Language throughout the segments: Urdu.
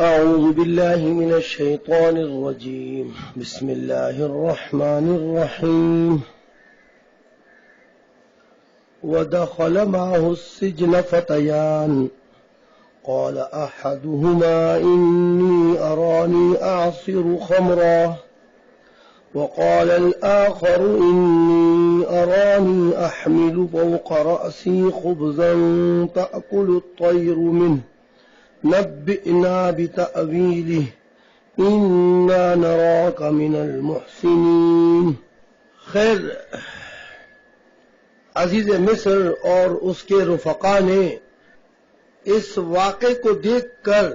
أعوذ بالله من الشيطان الرجيم. بسم الله الرحمن الرحيم. ودخل معه السجن فتيان قال أحدهما إني أراني أعصر خمرا وقال الآخر إني أراني أحمل فوق رأسي خبزا تأكل الطير منه نبئنا بتأويله إنا نراك من المحسنين. خیر، عزیز مصر اور اس کے رفقا نے اس واقعے کو دیکھ کر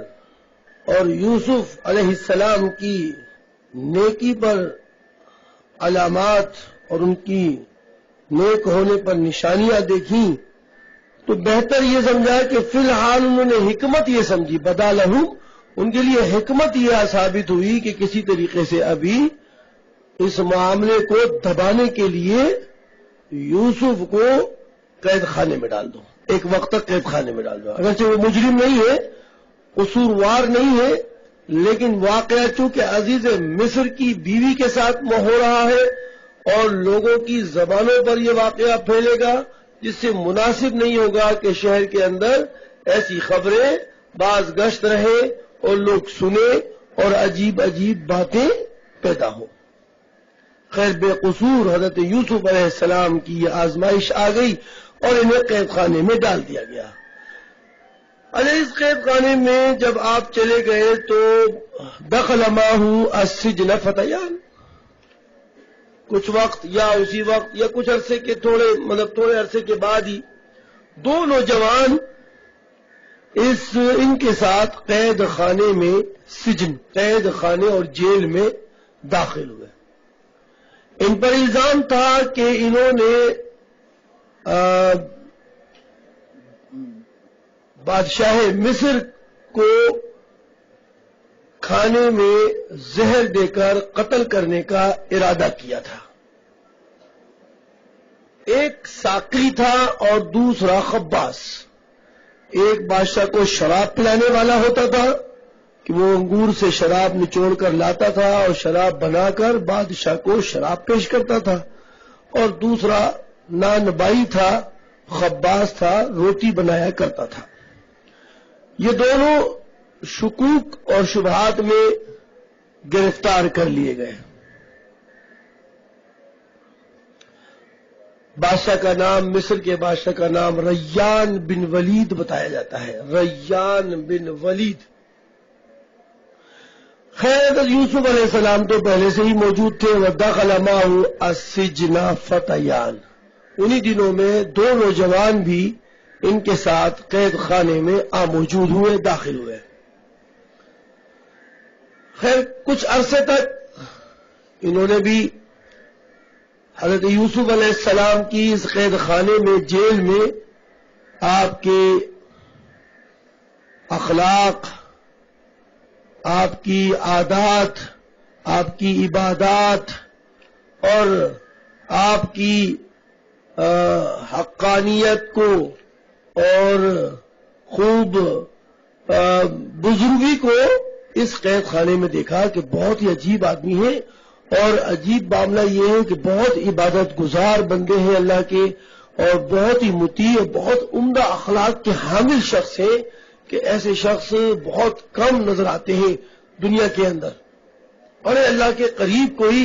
اور یوسف علیہ السلام کی نیکی پر علامات اور ان کی نیک ہونے پر نشانیاں دیکھیں تو بہتر یہ سمجھا کہ فی الحال انہوں نے حکمت یہ سمجھی، بدا لہم، ان کے لیے حکمت یہ ثابت ہوئی کہ کسی طریقے سے ابھی اس معاملے کو دبانے کے لیے یوسف کو قید خانے میں ڈال دو، ایک وقت تک قید خانے میں ڈال دو. اگرچہ وہ مجرم نہیں ہے، قصوروار نہیں ہے، لیکن واقعہ چونکہ عزیز مصر کی بیوی کے ساتھ ہو رہا ہے اور لوگوں کی زبانوں پر یہ واقعہ پھیلے گا، جس سے مناسب نہیں ہوگا کہ شہر کے اندر ایسی خبریں باز گشت رہے اور لوگ سنیں اور عجیب عجیب باتیں پیدا ہوں. خیر، بے قصور حضرت یوسف علیہ السلام کی یہ آزمائش آ گئی اور انہیں قید خانے میں ڈال دیا گیا. اس قید خانے میں جب آپ چلے گئے تو دخل معه السجن فتیان، کچھ وقت یا اسی وقت یا کچھ عرصے کے تھوڑے عرصے کے بعد ہی دو نوجوان ان کے ساتھ قید خانے میں، سجن، قید خانے اور جیل میں داخل ہوئے. ان پر الزام تھا کہ انہوں نے بادشاہ مصر کو کھانے میں زہر دے کر قتل کرنے کا ارادہ کیا تھا. ایک ساقی تھا اور دوسرا خباز. ایک بادشاہ کو شراب پلانے والا ہوتا تھا کہ وہ انگور سے شراب نچوڑ کر لاتا تھا اور شراب بنا کر بادشاہ کو شراب پیش کرتا تھا، اور دوسرا نانبائی تھا، خباز تھا، روٹی بنایا کرتا تھا. یہ دونوں شکوک اور شبہات میں گرفتار کر لیے گئے. بادشاہ کا نام، مصر کے بادشاہ کا نام ریان بن ولید بتایا جاتا ہے، ریان بن ولید. خیر، یوسف علیہ السلام تو پہلے سے ہی موجود تھے. ودخل معه السجن فتیان، انہی دنوں میں دو نوجوان بھی ان کے ساتھ قید خانے میں موجود ہوئے، داخل ہوئے. خیر، کچھ عرصے تک انہوں نے بھی حضرت یوسف علیہ السلام کی اس قید خانے میں، جیل میں، آپ کے اخلاق، آپ کی عادات، آپ کی عبادات اور آپ کی حقانیت کو اور خوب بزرگی کو اس قید خانے میں دیکھا کہ بہت ہی عجیب آدمی ہے. اور عجیب معاملہ یہ ہے کہ بہت عبادت گزار بندے ہیں اللہ کے، اور بہت ہی مطیع اور بہت عمدہ اخلاق کے حامل شخص ہیں کہ ایسے شخص بہت کم نظر آتے ہیں دنیا کے اندر، اور اللہ کے قریب کوئی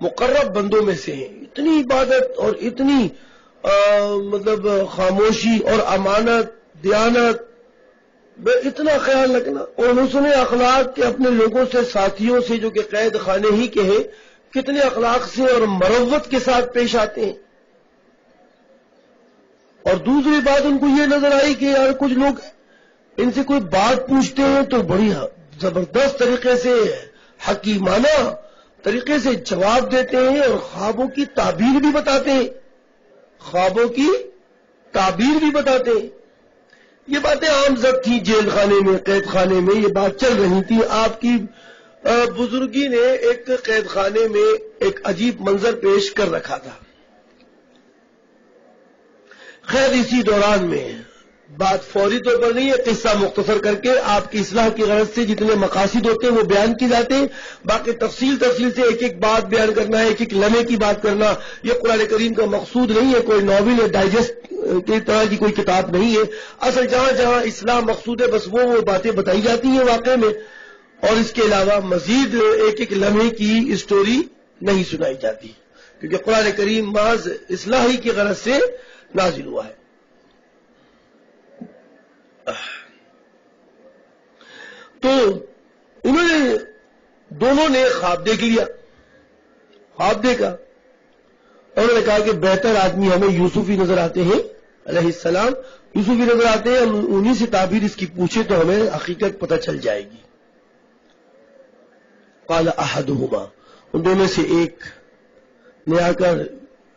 مقرب بندوں میں سے ہیں. اتنی عبادت اور اتنی خاموشی اور امانت، دیانت، اتنا خیال رکھنا اور حسن اخلاق کے اپنے لوگوں سے، ساتھیوں سے جو کہ قید خانے ہی کے ہیں، کتنے اخلاق سے اور مروت کے ساتھ پیش آتے ہیں. اور دوسری بات ان کو یہ نظر آئی کہ یار کچھ لوگ ان سے کوئی بات پوچھتے ہیں تو بڑی زبردست طریقے سے، حکیمانہ طریقے سے جواب دیتے ہیں اور خوابوں کی تعبیر بھی بتاتے ہیں، خوابوں کی تعبیر بھی بتاتے ہیں. یہ باتیں عام زد تھیں جیل خانے میں، قید خانے میں یہ بات چل رہی تھی. آپ کی بزرگی نے ایک قید خانے میں ایک عجیب منظر پیش کر رکھا تھا. خیر، اسی دوران میں بات فوری طور پر نہیں ہے، قصہ مختصر کر کے آپ کی اصلاح کی غرض سے جتنے مقاصد ہوتے ہیں وہ بیان کی جاتے ہیں. باقی تفصیل سے ایک ایک بات بیان کرنا ہے، ایک ایک لمحے کی بات کرنا، یہ قرآن کریم کا مقصود نہیں ہے. کوئی ناول یا ڈائجسٹ کی طرح کی کوئی کتاب نہیں ہے. اصل جہاں جہاں اصلاح مقصود ہے بس وہ باتیں بتائی جاتی ہیں واقع میں، اور اس کے علاوہ مزید ایک ایک لمحے کی اسٹوری نہیں سنائی جاتی، کیونکہ قرآن کریم محض اصلاحی کی غرض سے نازل ہوا ہے. تو دونوں نے خواب دیکھ لیا، خواب دیکھا، اور انہوں نے کہا کہ بہتر آدمی ہمیں یوسف ہی نظر آتے ہیں علیہ السلام، یوسف ہی نظر آتے ہیں، ہم انہی سے تعبیر اس کی پوچھے تو ہمیں حقیقت پتہ چل جائے گی. قال احدهما، ان دونوں سے ایک نے آ کر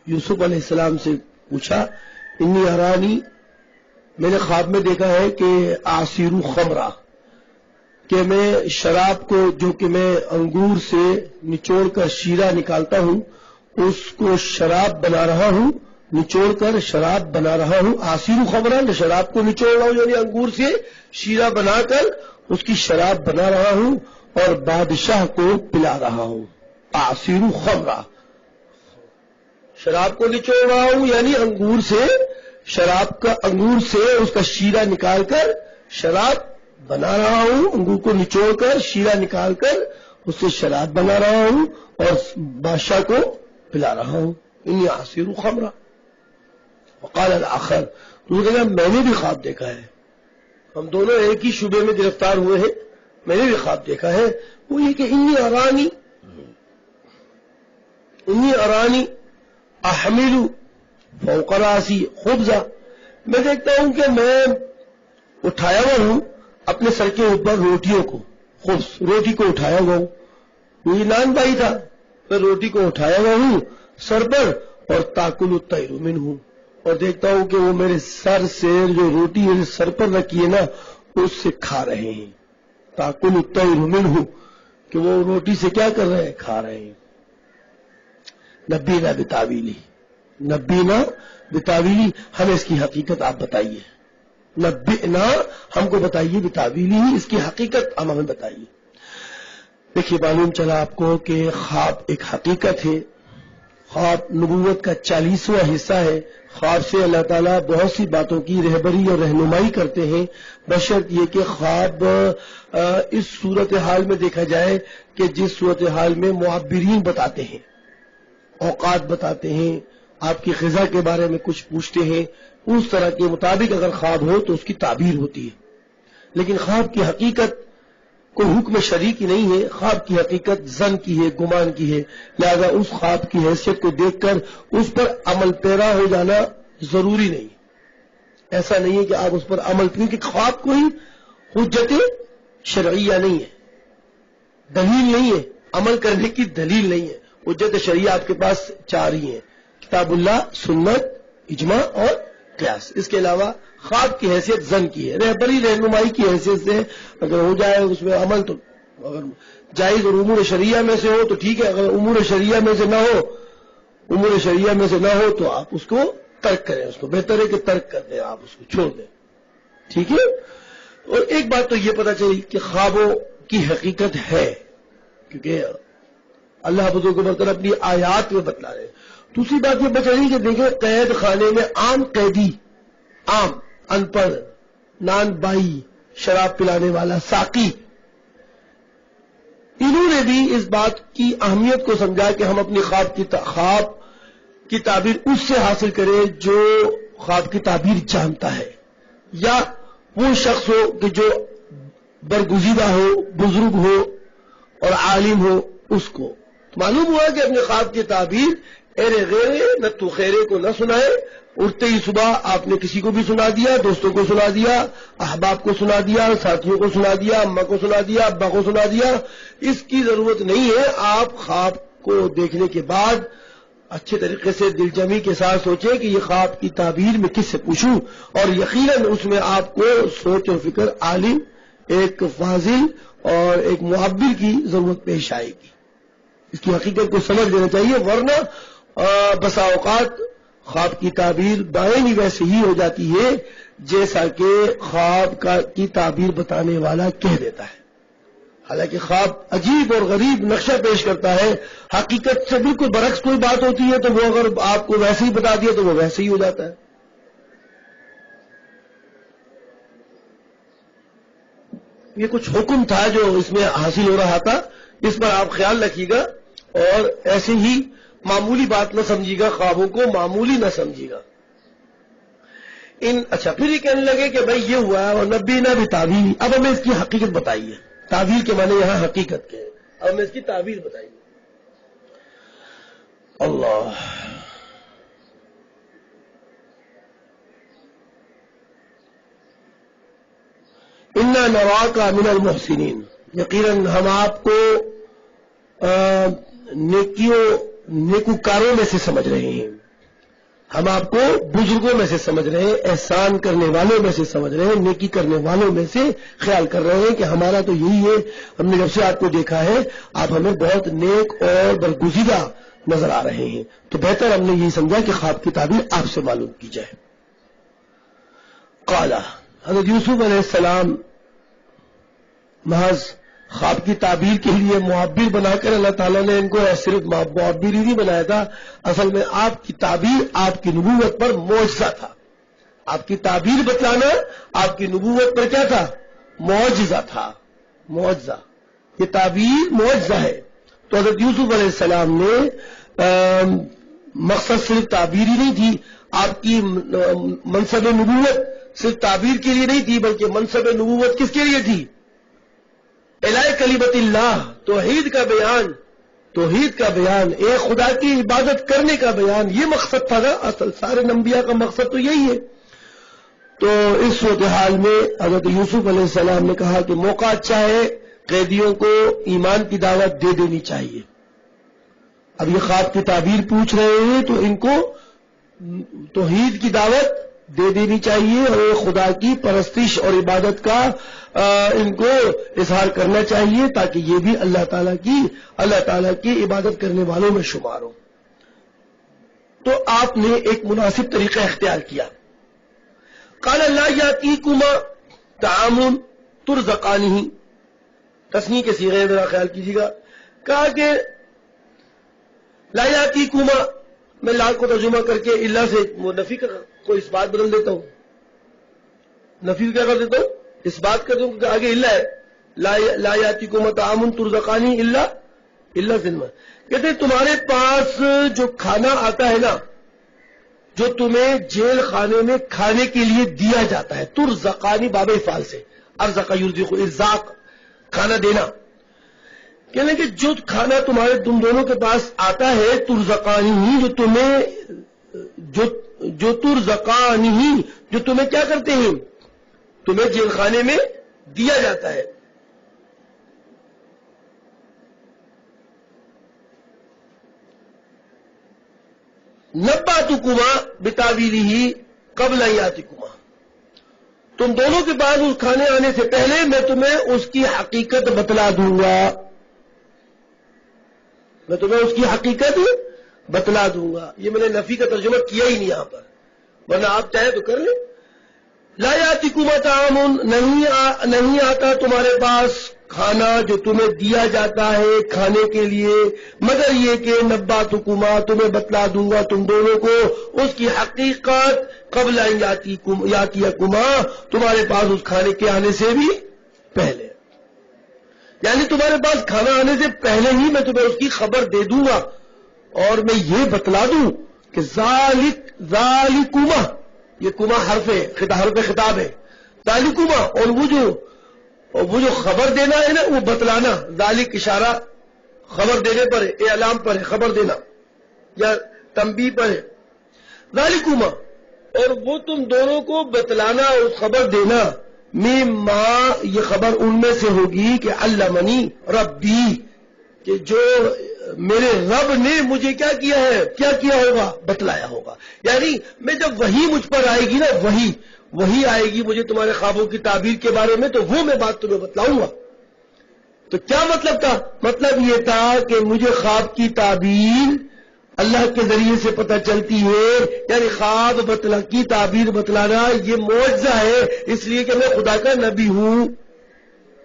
یوسف علیہ السلام سے پوچھا، انی ارانی، میں نے خواب میں دیکھا ہے کہ آصیر خمرہ، کہ میں شراب کو جو کہ میں انگور سے نچوڑ کر شیرہ نکالتا ہوں اس کو شراب بنا رہا ہوں، نچوڑ کر شراب بنا رہا ہوں. آصیر خمرہ، میں شراب کو نچوڑ رہا ہوں یعنی انگور سے شیرہ بنا کر اس کی شراب بنا رہا ہوں اور بادشاہ کو پلا رہا ہوں. آصیر خمرہ، شراب کو نچوڑ رہا ہوں یعنی انگور سے اس کا شیرہ نکال کر شراب بنا رہا ہوں، انگور کو نچوڑ کر شیرہ نکال کر اس سے شراب بنا رہا ہوں اور بادشاہ کو پلا رہا ہوں. انی عصیر خمرہ. وقال الاخر، تو کہا میں نے بھی خواب دیکھا ہے، ہم دونوں ایک ہی شعبے میں گرفتار ہوئے ہیں، میں نے بھی خواب دیکھا ہے. وہ یہ کہ انی ارانی احمل فوق راسی خبزہ، میں دیکھتا ہوں کہ میں اٹھایا ہوا ہوں اپنے سر کے اوپر روٹیوں کو، خبز روٹی کو اٹھایا ہوا ہوں، یہ نان بھائی تھا، میں روٹی کو اٹھایا ہوا ہوں سر پر، اور تاکل الطیر منہ، اور دیکھتا ہوں کہ وہ میرے سر سے جو روٹی میرے سر پر رکھی ہے نا اس سے کھا رہے ہیں. تاکل الطیر منہ، کہ وہ روٹی سے کیا کر رہے ہیں، کھا رہے ہیں. نبینا بتاویلی، ہمیں اس کی حقیقت آپ بتائیے. نبینا، ہم کو بتائیے، بتاویلی، اس کی حقیقت ہمیں بتائیے. دیکھیے معلوم چلا آپ کو کہ خواب ایک حقیقت ہے، خواب نبوت کا 40واں حصہ ہے. خواب سے اللہ تعالیٰ بہت سی باتوں کی رہبری اور رہنمائی کرتے ہیں، بشرط یہ کہ خواب اس صورتحال میں دیکھا جائے کہ جس صورتحال میں معبرین بتاتے ہیں، اوقات بتاتے ہیں، آپ کی غذا کے بارے میں کچھ پوچھتے ہیں، اس طرح کے مطابق اگر خواب ہو تو اس کی تعبیر ہوتی ہے. لیکن خواب کی حقیقت کوئی حکم شرعی کی نہیں ہے، خواب کی حقیقت ظن کی ہے، گمان کی ہے. لہذا اس خواب کی حیثیت کو دیکھ کر اس پر عمل پیرا ہو جانا ضروری نہیں. ایسا نہیں ہے کہ آپ اس پر عمل، کیونکہ خواب کوئی حجت شرعیہ نہیں ہے، دلیل نہیں ہے، عمل کرنے کی دلیل نہیں ہے. حجت شرعیہ آپ کے پاس 4 ہی ہیں، کتاب اللہ، سنت، اجماع اور قیاس. اس کے علاوہ خواب کی حیثیت ظن کی ہے، رہبری رہنمائی کی حیثیت سے اگر ہو جائے اس میں عمل تو اگر جائز اور امور شرعیہ میں سے ہو تو ٹھیک ہے، اگر امور شرعیہ میں سے نہ ہو تو آپ اس کو ترک کریں، اس کو بہتر ہے کہ ترک کر دیں، آپ اس کو چھوڑ دیں. ٹھیک ہے. اور ایک بات تو یہ پتہ چلی کہ خوابوں کی حقیقت ہے، کیونکہ اللہ بزرگ و برتر اپنی آیات میں بتلا رہے ہیں. دوسری بات یہ بچ رہی کہ دیکھیں قید خانے میں عام قیدی، عام ان پڑھ، نان بائی، شراب پلانے والا، ساقی، انہوں نے بھی اس بات کی اہمیت کو سمجھا کہ ہم اپنی خواب کی تعبیر اس سے حاصل کریں جو خواب کی تعبیر جانتا ہے، یا وہ شخص ہو کہ جو برگزیدہ ہو، بزرگ ہو اور عالم ہو. اس کو معلوم ہوا کہ اپنے خواب کی تعبیر ایرے غیرے نہ تو خیرے کو نہ سنائے. اٹھتے ہی صبح آپ نے کسی کو بھی سنا دیا، دوستوں کو سنا دیا، احباب کو سنا دیا، ساتھیوں کو سنا دیا، اماں کو سنا دیا، ابا کو سنا دیا. اس کی ضرورت نہیں ہے. آپ خواب کو دیکھنے کے بعد اچھے طریقے سے دل جمی کے ساتھ سوچیں کہ یہ خواب کی تعبیر میں کس سے پوچھوں، اور یقیناً اس میں آپ کو سوچ اور فکر عالم، ایک فاضل اور ایک معبر کی ضرورت پیش آئے گی. اس کی حقیقت کو سمجھ لینا چاہیے، ورنہ بسا اوقات خواب کی تعبیر دائیں ویسے ہی ہو جاتی ہے جیسا کہ خواب کی تعبیر بتانے والا کہہ دیتا ہے. حالانکہ خواب عجیب اور غریب نقشہ پیش کرتا ہے، حقیقت سے بالکل برعکس کوئی بات ہوتی ہے تو وہ اگر آپ کو ویسے ہی بتا دیا تو وہ ویسے ہی ہو جاتا ہے. یہ کچھ حکم تھا جو اس میں حاصل ہو رہا تھا، اس پر آپ خیال رکھیے گا اور ایسے ہی معمولی بات نہ سمجھیے گا، خوابوں کو معمولی نہ سمجھیے گا. اچھا پھر یہ کہنے لگے کہ بھائی یہ ہوا اور نبی نہ بھی تعبیر. اب ہمیں اس کی حقیقت بتائیے. تعبیر کے معنی یہاں حقیقت کے ہیں. اب ہمیں اس کی تعبیر بتائیے. اللہ انا نراک من المحسنین، یقیناً ہم آپ کو نیکوکاروں میں سے سمجھ رہے ہیں. ہم آپ کو بزرگوں میں سے سمجھ رہے ہیں، احسان کرنے والوں میں سے سمجھ رہے ہیں، نیکی کرنے والوں میں سے خیال کر رہے ہیں کہ ہمارا تو یہی ہے. ہم نے جب سے آپ کو دیکھا ہے آپ ہمیں بہت نیک اور برگزیدہ نظر آ رہے ہیں، تو بہتر ہم نے یہی سمجھا کہ خواب کی تعبیر آپ سے معلوم کی جائے. قال، حضرت یوسف علیہ السلام محض خواب کی تعبیر کے لیے معبر بنا کر اللہ تعالیٰ نے ان کو صرف معبر ہی نہیں بنایا تھا، اصل میں آپ کی تعبیر آپ کی نبوت پر معجزہ تھا. آپ کی تعبیر بتلانا آپ کی نبوت پر کیا تھا؟ معجزہ تھا. معجزہ، یہ تعبیر معجزہ ہے. تو حضرت یوسف علیہ السلام نے مقصد صرف تعبیر ہی نہیں تھی، آپ کی منصب نبوت صرف تعبیر کے لیے نہیں تھی بلکہ منصب نبوت کس کے لیے تھی؟ اعلاء کلمت اللہ، توحید کا بیان، توحید کا بیان، ایک خدا کی عبادت کرنے کا بیان. یہ مقصد تھا نا، اصل سارے انبیاء کا مقصد تو یہی ہے. تو اس صورتحال میں حضرت یوسف علیہ السلام نے کہا کہ موقع اچھا ہے، قیدیوں کو ایمان کی دعوت دے دینی چاہیے. اب یہ خواب کی تعبیر پوچھ رہے ہیں تو ان کو توحید کی دعوت دے دینی چاہیے اور خدا کی پرستش اور عبادت کا ان کو اظہار کرنا چاہیے تاکہ یہ بھی اللہ تعالیٰ کی عبادت کرنے والوں میں شمار ہو. تو آپ نے ایک مناسب طریقہ اختیار کیا. قال لا یاتیکما طعام ترزقانہ، تثنیہ کے صیغے ذرا خیال کیجیے گا. کہا کہ لا یاتیکما، میں لا کو ترجمہ کر کے اللہ سے نفی کا کوئی اس بات بدل دیتا ہوں. نفی کیا کر دیتا ہوں؟ اس بات کر دوں کہ آگے اللہ ہے. لا یاتیکما طعام ترزقانہ الا ذمہ. کہتے ہیں تمہارے پاس جو کھانا آتا ہے نا، جو تمہیں جیل خانے میں کھانے کے لیے دیا جاتا ہے، ترزقانی باب افعال سے، ارزق یرزق، ارزاق کھانا دینا. کہنے کہ جو کھانا تمہارے تم دونوں کے پاس آتا ہے، ترزقانی ہی، جو ترزقانی ہی، جو تمہیں کیا کرتے ہیں، تمہیں جیل خانے میں دیا جاتا ہے. نباتکما بتاویلہ قبل ان یاتکما، تم دونوں کے پاس اس کھانے آنے سے پہلے میں تمہیں اس کی حقیقت بتلا دوں گا. میں تمہیں اس کی حقیقت بتلا دوں گا. یہ میں نے نفی کا ترجمہ کیا ہی نہیں یہاں پر، ورنہ آپ چاہیں تو کر لیں. لا یاتیکما طعام، نہیں آتا تمہارے پاس کھانا جو تمہیں دیا جاتا ہے کھانے کے لیے، مگر یہ کہ نباتکما، تمہیں بتلا دوں گا تم دونوں کو اس کی حقیقت قبل ان یاتیکما، تمہارے پاس اس کھانے کے آنے سے بھی پہلے. یعنی تمہارے پاس کھانا آنے سے پہلے ہی میں تمہیں اس کی خبر دے دوں گا اور میں یہ بتلا دوں کہ ذالکما، یہ کما حرف خطاب ہے، ذالکما، اور وہ جو خبر دینا ہے نا، وہ بتلانا، ذالک اشارہ خبر دینے پر ہے، اعلام پر ہے، خبر دینا یا تنبیہ پر ہے. ذالکما، اور وہ تم دونوں کو بتلانا اور خبر دینا، مما، یہ خبر ان میں سے ہوگی کہ علمنی ربی، کہ جو میرے رب نے مجھے کیا کیا ہے، کیا کیا ہوگا، بتلایا ہوگا. یعنی میں جب وحی مجھ پر آئے گی نا، وہی آئے گی مجھے تمہارے خوابوں کی تعبیر کے بارے میں، تو وہ میں بات تمہیں بتلاؤں گا. تو کیا مطلب تھا؟ مطلب یہ تھا کہ مجھے خواب کی تعبیر اللہ کے ذریعے سے پتہ چلتی ہے، یعنی خواب کی تعبیر بتلانا یہ معجزہ ہے، اس لیے کہ میں خدا کا نبی ہوں،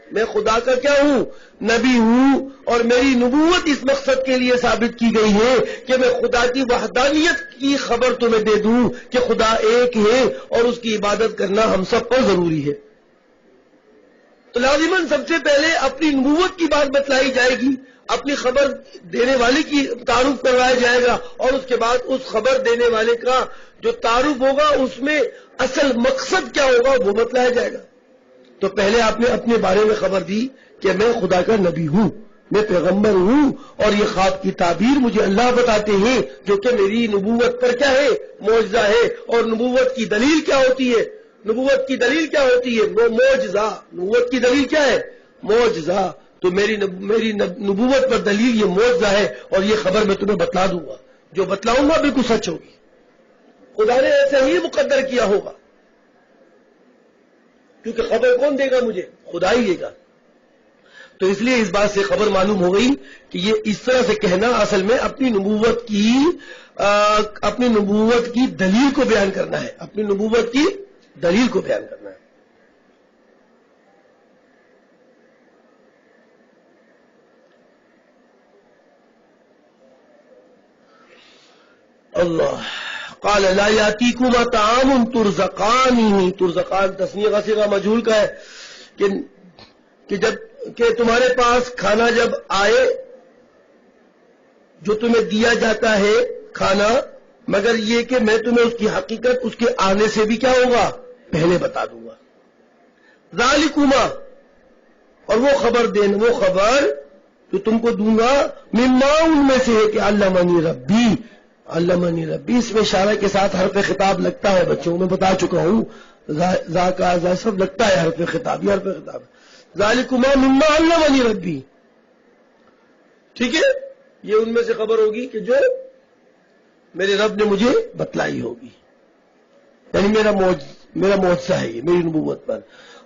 میں خدا کا کیا ہوں؟ نبی ہوں، اور میری نبوت اس مقصد کے لیے ثابت کی گئی ہے کہ میں خدا کی وحدانیت کی خبر تمہیں دے دوں کہ خدا ایک ہے اور اس کی عبادت کرنا ہم سب پر ضروری ہے۔ تو لازماً سب سے پہلے اپنی نبوت کی بات بتلائی جائے گی، اپنی خبر دینے والے کی تعارف کروایا جائے گا، اور اس کے بعد اس خبر دینے والے کا جو تعارف ہوگا اس میں اصل مقصد کیا ہوگا وہ بتلایا جائے گا۔ تو پہلے آپ نے اپنے بارے میں خبر دی کہ میں خدا کا نبی ہوں، میں پیغمبر ہوں، اور یہ خواب کی تعبیر مجھے اللہ بتاتے ہیں جو کہ میری نبوت پر کیا ہے؟ معجزہ ہے۔ اور نبوت کی دلیل کیا ہوتی ہے؟ نبوت کی دلیل کیا ہوتی ہے؟ وہ معجزہ۔ نبوت کی دلیل کیا ہے؟ معجزہ۔ تو میری نبوت پر دلیل یہ معجزہ ہے، اور یہ خبر میں تمہیں بتلا دوں گا، جو بتلاؤں گا بالکل سچ ہوگی۔ خدا نے ایسا ہی مقدر کیا ہوگا، کیونکہ خبر کون دے گا مجھے؟ خدا ہی دے گا۔ تو اس لیے اس بات سے خبر معلوم ہو گئی کہ یہ اس طرح سے کہنا اصل میں اپنی نبوت کی دلیل کو بیان کرنا ہے، اپنی نبوت کی دلیل کو بیان کرنا ہے۔ اللہ قال لا یاتیکما طعام ترزقانہ، ترزقان تسنیہ کا صیغہ مجہول کا ہے کہ تمہارے پاس کھانا جب آئے، جو تمہیں دیا جاتا ہے کھانا، مگر یہ کہ میں تمہیں اس کی حقیقت اس کے آنے سے بھی کیا ہوگا؟ پہلے بتا دوں گا۔ ذالکما، اور وہ خبر وہ خبر جو تم کو دوں گا، مما ان میں سے ہے کہ علمنی ربی، علمنی ربی، اس میں اشارہ کے ساتھ حرف خطاب لگتا ہے، بچوں میں بتا چکا ہوں، ذا کا ذا سب لگتا ہے حرف خطاب، یہ حرف خطاب ہے۔ ذالکما مما علمنی ربی، ٹھیک ہے، یہ ان میں سے خبر ہوگی کہ جو میرے رب نے مجھے بتلائی ہوگی، یعنی میرا معجزہ ہے یہ میری نبوت پر۔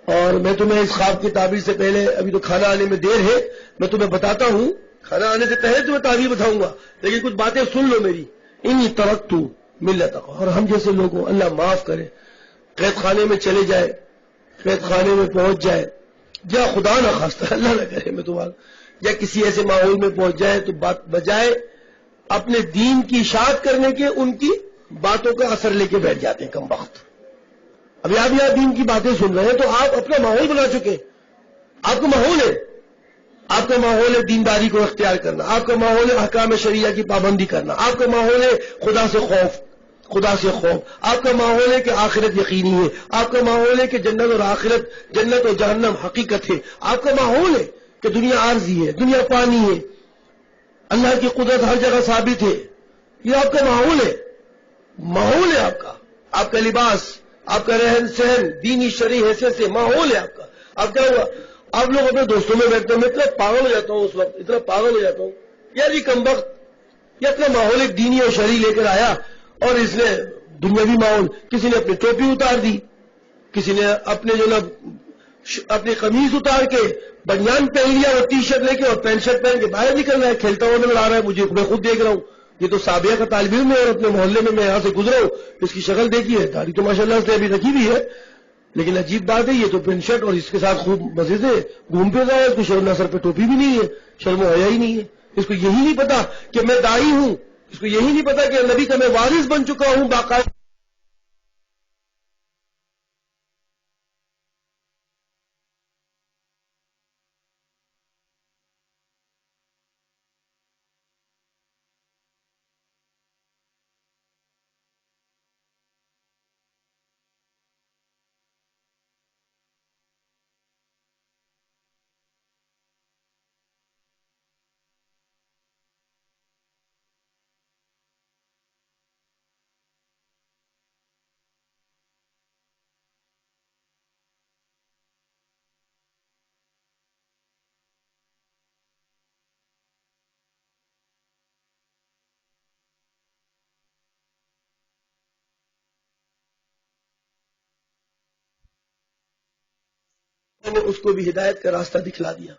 اور میں تمہیں اس خواب کی تعبیر سے پہلے، ابھی تو کھانا آنے میں دیر ہے، میں تمہیں بتاتا ہوں، کھانا آنے سے پہلے تمہیں تعبیر بتاؤں گا، لیکن کچھ باتیں سن لو میری۔ انی ترکت ملت، اور ہم جیسے لوگوں، اللہ معاف کرے، قید خانے میں چلے جائے، قید خانے میں پہنچ جائے، یا خدا نہ خواستہ اللہ نہ کرے میں تمہارا، یا کسی ایسے ماحول میں پہنچ جائے تو بجائے اپنے دین کی اشاعت کرنے کے ان کی باتوں کا اثر لے کے بیٹھ جاتے ہیں کم وقت۔ ابھی آپ یہاں دین کی باتیں سن رہے ہیں تو آپ اپنا ماحول بنا چکے، آپ کا ماحول ہے، آپ کا ماحول ہے دینداری کو اختیار کرنا، آپ کا ماحول ہے احکام شریعہ کی پابندی کرنا، آپ کا ماحول ہے خدا سے خوف، آپ کا ماحول ہے کہ آخرت یقینی ہے، آپ کا ماحول ہے کہ جنت اور آخرت، جنت اور جہنم حقیقت ہے، آپ کا ماحول ہے کہ دنیا عارضی ہے، دنیا پانی ہے، اللہ کی قدرت ہر جگہ ثابت ہے، یہ آپ کا ماحول ہے، ماحول ہے آپ کا لباس، آپ کا رہن سہن دینی شرعی حیثیت سے ماحول ہے آپ کا۔ اب کیا ہوا؟ آپ لوگ اپنے دوستوں میں بیٹھتے ہیں، میں اتنا پاگل ہو جاتا ہوں اس وقت، اتنا پاگل ہو جاتا ہوں، یار یہ کم وقت یہ اپنا ماحول ایک دینی اور شرعی لے کر آیا، اور اس نے دنیاوی ماحول، کسی نے اپنی ٹوپی اتار دی، کسی نے اپنے اپنی قمیض اتار کے بنیان پہن لیا اور ٹی شرٹ لے کے اور پینٹ شرٹ پہن کے باہر نکل رہا ہے، کھیلتا ہوا نظر آ رہا ہے مجھے، میں خود دیکھ رہا ہوں، یہ تو سابیہ کا طالب علم ہے اور اپنے محلے میں یہاں سے گزرا ہوں، اس کی شکل دیکھی ہے، داڑھی تو ماشاءاللہ سے ابھی رکھی بھی ہے، لیکن عجیب بات ہے یہ تو پینٹ شرٹ اور اس کے ساتھ خوب مزے سے گھوم پھر رہا ہے، اس کو شرم سر پہ ٹوپی بھی نہیں ہے، شرم و حیا ہی نہیں ہے، اس کو یہی نہیں پتا کہ میں داعی ہوں، اس کو یہی نہیں پتا کہ نبی کا میں وارث بن چکا ہوں باقاعدہ۔ میں نے اس کو بھی ہدایت کا راستہ دکھلا دیا،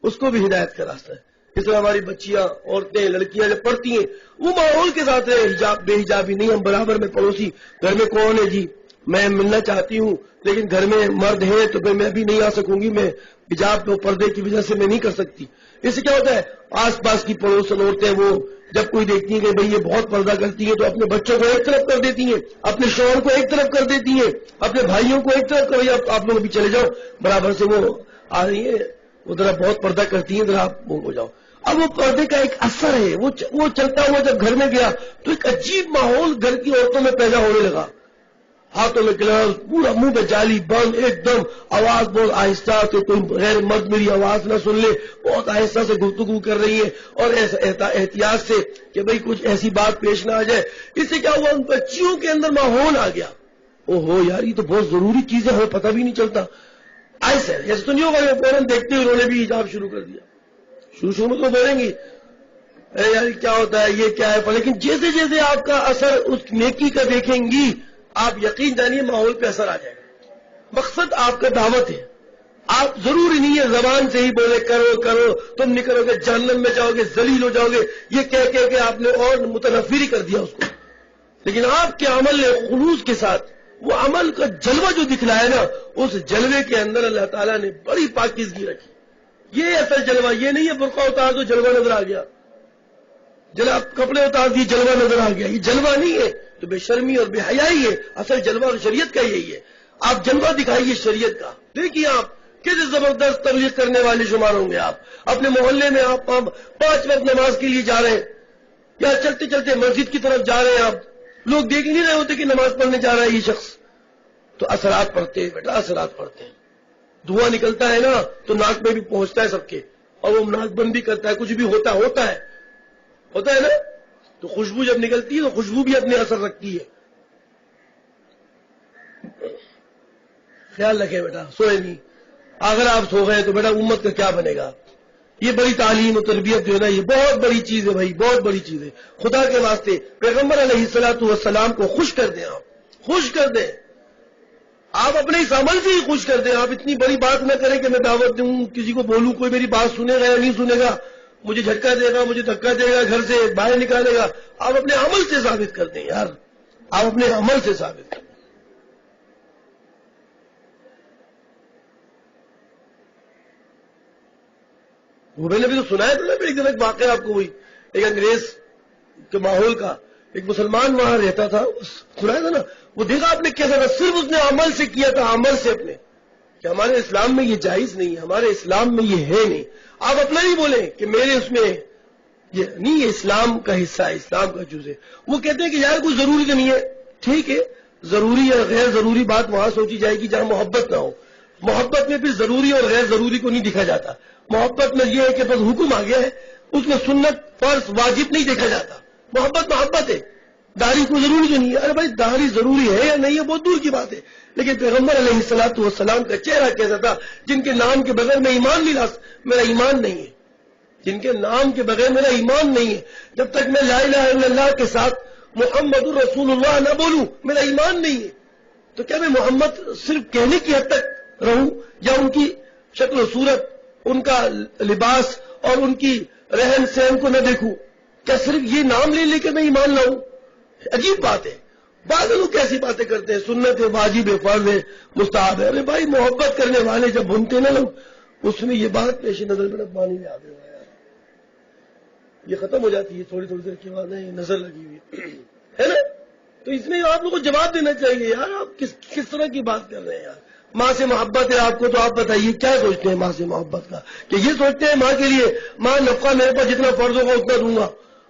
اس کو بھی ہدایت کا راستہ ہے، اس طرح ہماری بچیاں، عورتیں، لڑکیاں جب پڑھتی ہیں وہ ماحول کے ساتھ رہے، حجاب بے حجابی نہیں، ہم برابر میں پڑوسی، گھر میں کون ہے جی میں ملنا چاہتی ہوں لیکن گھر میں مرد ہے تو پھر میں بھی نہیں آ سکوں گی، میں حجاب پہ پردے کی وجہ سے میں نہیں کر سکتی. اس سے کیا ہوتا ہے آس پاس کی پڑوسن عورتیں وہ جب کوئی دیکھتی ہیں کہ بھئی یہ بہت پردہ کرتی ہیں تو اپنے بچوں کو ایک طرف کر دیتی ہیں، اپنے شوہر کو ایک طرف کر دیتی ہیں، اپنے بھائیوں کو ایک طرف کر، آپ لوگ بھی چلے جاؤ برابر سے، وہ آ رہی ہیں وہ ذرا بہت پردہ کرتی ہیں ذرا آپ وہ ہو جاؤ. اب وہ پردے کا ایک اثر ہے، وہ چلتا ہوا جب گھر میں گیا تو ایک عجیب ماحول گھر کی عورتوں میں پیدا ہونے لگا. ہاتھوں میں گلاس، پورا منہ پہ جالی بند، ایک دم آواز بہت آہستہ کہ کوئی غیر مرد میری آواز نہ سن لے، بہت آہستہ سے گفتگو کر رہی ہے اور احتیاط سے کہ بھئی کچھ ایسی بات پیش نہ آ جائے. اس سے کیا ہوا ان بچیوں کے اندر ماحول آ گیا، او ہو یار یہ تو بہت ضروری چیز ہے، ہمیں پتہ بھی نہیں چلتا. ایسے جیسے تو نہیں ہوگا یہ فوراً دیکھتے انہوں نے بھی حجاب شروع کر دیا. شروع میں تو بولیں گی اے یار کیا ہوتا ہے یہ کیا ہے، لیکن جیسے جیسے آپ کا اثر اس نیکی کا دیکھیں گی آپ یقین جانیے ماحول پہ اثر آ جائے گا. مقصد آپ کا دعوت ہے، آپ ضروری نہیں ہے زبان سے ہی بولے کرو کرو تم نکلو گے جہنم میں جاؤ گے ذلیل ہو جاؤ گے یہ کہہ کہ آپ نے اور متنفری کر دیا اس کو. لیکن آپ کے عمل نے خلوص کے ساتھ وہ عمل کا جلوہ جو دکھلایا نا اس جلوے کے اندر اللہ تعالیٰ نے بڑی پاکیزگی رکھی. یہ اصل جلوہ یہ نہیں ہے برقع اتار تو جلوہ نظر آ گیا، جناب کپڑے اتار دیے جلوہ نظر آ گیا، یہ جلوہ نہیں ہے تو بے شرمی اور بے حیائی ہے. اصل جلوہ اور شریعت کا یہی ہے، آپ جلوہ دکھائیے شریعت کا. دیکھیے آپ کتنے زبردست تبلیغ کرنے والے شمار ہوں گے. آپ اپنے محلے میں آپ 5 وقت نماز کے لیے جا رہے ہیں یا چلتے چلتے مسجد کی طرف جا رہے ہیں، آپ لوگ دیکھ نہیں رہے ہوتے کہ نماز پڑھنے جا رہا ہے یہ شخص، تو اثرات پڑتے ہیں بیٹا، اثرات پڑتے ہیں. دھواں نکلتا ہے نا تو ناک میں بھی پہنچتا ہے سب کے، اور وہ ناک بند بھی کرتا ہے، کچھ بھی ہوتا ہے نا، تو خوشبو جب نکلتی ہے تو خوشبو بھی اپنے اثر رکھتی ہے. خیال رکھیں بیٹا، سوئے نہیں، اگر آپ سو گئے تو بیٹا امت کا کیا بنے گا. یہ بڑی تعلیم و تربیت جو ہے نا یہ بہت بڑی چیز ہے بھائی، بہت بڑی چیز ہے. خدا کے واسطے پیغمبر علیہ الصلوۃ والسلام کو خوش کر دیں، آپ خوش کر دیں، آپ اپنے اس عمل سے ہی خوش کر دیں. آپ اتنی بڑی بات نہ کریں کہ میں دعوت دوں کسی کو بولوں کوئی میری بات سنے گا یا نہیں سنے گا، مجھے جھٹکا دے گا، مجھے دھکا دے گا، گھر سے باہر نکالے گا. آپ اپنے عمل سے ثابت کر دیں یار، آپ اپنے عمل سے ثابت کر دیں. وہ میں نے بھی تو سنایا تھا نا، ایک دن ایک واقعہ آپ کو ہوئی، ایک انگریز کے ماحول کا ایک مسلمان وہاں رہتا تھا، سنایا تھا نا. وہ دیکھا آپ نے کیسا تھا، صرف اس نے عمل سے کیا تھا، عمل سے اپنے، کہ ہمارے اسلام میں یہ جائز نہیں ہے، ہمارے اسلام میں یہ ہے نہیں. آپ اپنا نہیں بولیں کہ میرے اس میں یہ نہیں، یہ اسلام کا حصہ ہے، اسلام کا جز ہے. وہ کہتے ہیں کہ یار کوئی ضروری تو نہیں ہے، ٹھیک ہے ضروری یا غیر ضروری بات وہاں سوچی جائے گی جہاں محبت نہ ہو. محبت میں پھر ضروری اور غیر ضروری کو نہیں دیکھا جاتا. محبت میں یہ ہے کہ بس حکم آ گیا ہے، اس میں سنت فرض واجب نہیں دیکھا جاتا. محبت ہے. داڑھی کو ضروری تو نہیں ہے، ارے بھائی داڑھی ضروری ہے یا نہیں ہے بہت دور کی بات ہے. لیکن پیغمبر علیہ الصلوۃ والسلام کا چہرہ کیسا تھا، جن کے نام کے بغیر میں ایمان نہیں لا، میرا ایمان نہیں ہے، جن کے نام کے بغیر میرا ایمان نہیں ہے. جب تک میں لا الہ الا اللہ کے ساتھ محمد الرسول اللہ نہ بولوں میرا ایمان نہیں ہے. تو کیا میں محمد صرف کہنے کی حد تک رہوں، یا ان کی شکل و صورت، ان کا لباس اور ان کی رہن سہن کو نہ دیکھوں؟ کیا صرف یہ نام لے کے میں ایمان لاؤں؟ عجیب بات ہے. بعض لوگ کیسی باتیں کرتے ہیں، سنت ہے، واجب ہے، فرض ہے، مستحب ہے. ارے بھائی محبت کرنے والے جب بنتے نا لوگ، اس میں یہ بات پیش نظر میں پانی میں آ گیا یار، یہ ختم ہو جاتی ہے تھوڑی تھوڑی دیر کے بعد، نظر لگی ہوئی ہے نا. تو اس میں آپ لوگوں کو جواب دینا چاہیے یار، آپ کس طرح کی بات کر رہے ہیں یار. ماں سے محبت ہے آپ کو تو آپ بتائیے کیا سوچتے ہیں ماں سے محبت کا؟ کہ یہ سوچتے ہیں ماں کے لیے ماں نفقہ میرے پاس جتنا فرض ہوگا اتنا دوں گا،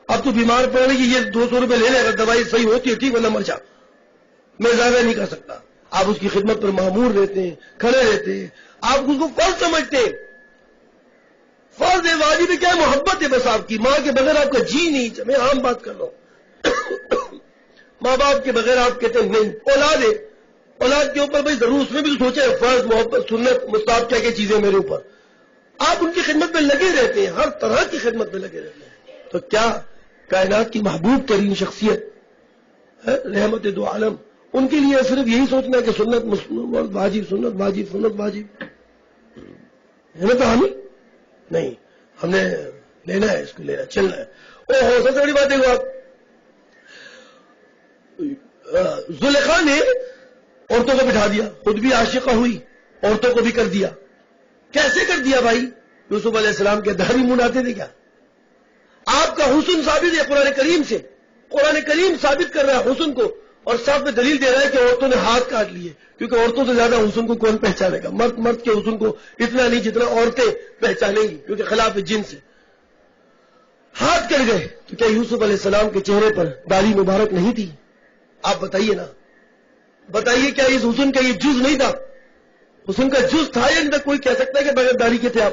اب تو بیمار پڑ رہی ہے یہ 200 روپے لے لے، اگر دوائی صحیح ہوتی ہے ٹھیک ورنہ مر جا، میں زیادہ نہیں کر سکتا. آپ اس کی خدمت پر معمور رہتے ہیں، کھڑے رہتے ہیں، آپ اس کو فرض سمجھتے ہیں. فرض ہے، واجب ہے، کیا محبت ہے بس آپ کی. ماں کے بغیر آپ کا جی نہیں، میں عام بات کر رہا ہوں. ماں باپ کے بغیر آپ کہتے ہیں نہیں. اولاد ہے، اولاد کے اوپر بھائی ضرور اس میں بھی سوچے فرض محبت سنت مستحب کیا کیا چیزیں میرے اوپر. آپ ان کی خدمت میں لگے رہتے ہیں، ہر طرح کی خدمت میں لگے رہتے ہیں. تو کیا کائنات کی محبوب ترین شخصیت رحمت دو عالم، ان کے لیے صرف یہی سوچنا ہے کہ سنت واجب، سنت واجب، سنت واجب ہے نا کہانی؟ نہیں. ہم نے لینا ہے، اس کو لینا، چلنا ہے۔ او ہو، سب سے بڑی بات دیکھو آپ، زلیخا نے عورتوں کو بٹھا دیا، خود بھی عاشقہ ہوئی، عورتوں کو بھی کر دیا۔ کیسے کر دیا بھائی؟ یوسف علیہ السلام کے داڑھی منڈاتے تھے کیا؟ آپ کا حسن ثابت ہے قرآن کریم سے، قرآن کریم ثابت کر رہا ہے حسن کو، اور صاحب میں دلیل دے رہا ہے کہ عورتوں نے ہاتھ کاٹ لیے، کیونکہ عورتوں سے زیادہ حسن کو کون پہچانے گا؟ مرد کے حسن کو اتنا نہیں جتنا عورتیں پہچانیں گی، کیونکہ خلاف جنس ہے۔ ہاتھ کٹ گئے تو کیا یوسف علیہ السلام کے چہرے پر داڑھی مبارک نہیں تھی؟ آپ بتائیے نا، بتائیے کیا اس حسن کا یہ جز نہیں تھا؟ حسن کا جز تھا یا نہیں تھا؟ کوئی کہہ سکتا ہے کہ بغیر داڑھی کے تھے آپ؟